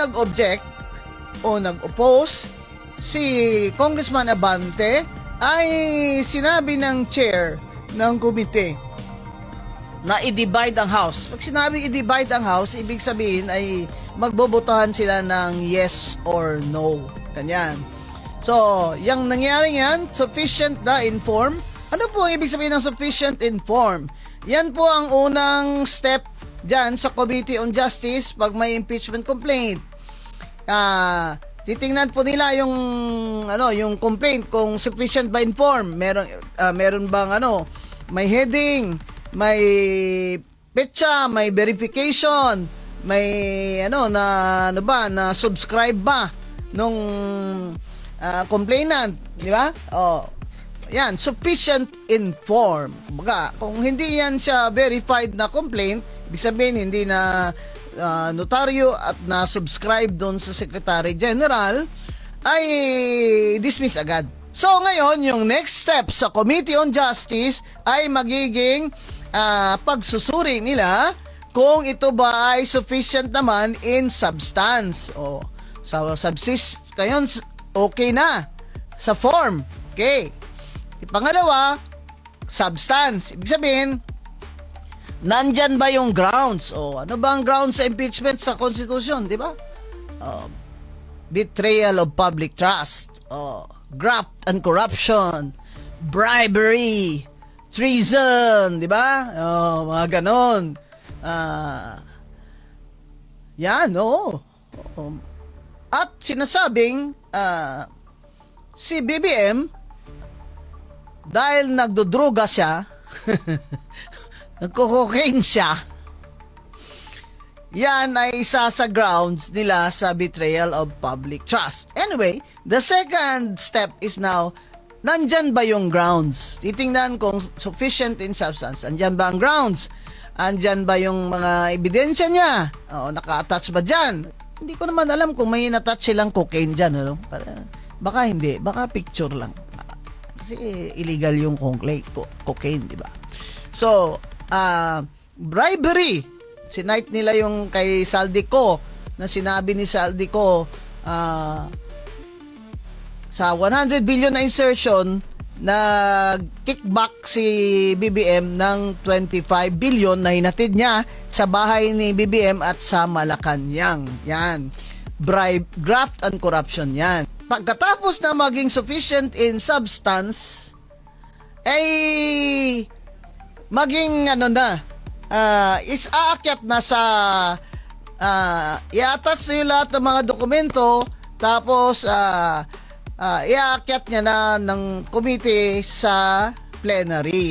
nag-object o nag-oppose si Congressman Abante ay sinabi ng chair ng komite na i-divide ang House. Pag sinabi i-divide ang House, ibig sabihin ay magbobotohan sila ng yes or no. Ganyan. So, yung nangyari yan, sufficient na inform. Ano po ang ibig sabihin ng sufficient inform? Yan po ang unang step dyan sa Committee on Justice pag may impeachment complaint. Titingnan po nila yung yung complaint kung sufficient ba inform. Meron bang may heading, may petsa, may verification, may na subscribe ba nung complainant, di ba? Yan, sufficient inform. Baga, kung hindi yan siya verified na complaint, ibig sabihin hindi na notaryo at na-subscribe doon sa Secretary General, ay dismiss agad. So ngayon, yung next step sa Committee on Justice ay magiging pagsusuri nila kung ito ba ay sufficient naman in substance. So, kayon, okay na sa form. Okay. Pangalawa, substance. Ibig sabihin, nandyan ba yung grounds? Ano ba ang grounds sa impeachment sa Constitution, di ba? Betrayal of public trust, graft and corruption, bribery, treason, di ba? Mga ganon. Yan, At sinasabing, si BBM, dahil nagdodroga siya, nagko-cocaine siya, yan ay isa sa grounds nila sa betrayal of public trust. Anyway, the second step is now, nandyan ba yung grounds? Titingnan kung sufficient in substance. Andyan ba ang grounds? Andyan ba yung mga ebidensya niya? Naka-attach ba dyan? Hindi ko naman alam kung may na-touch silang cocaine dyan. Baka hindi. Baka picture lang. Kasi illegal yung cocaine, di ba? So, bribery. Sinight nila yung kay Saldico na sinabi ni Saldico sa 100 billion na insertion na kickback si BBM ng 25 billion na hinatid niya sa bahay ni BBM at sa Malacanang. Yan. Bribe, graft and corruption yan. Pagkatapos na maging sufficient in substance, ay maging is aakyat na sa i-attach na yung lahat ng mga dokumento, tapos iaakyat niya na ng committee sa plenary.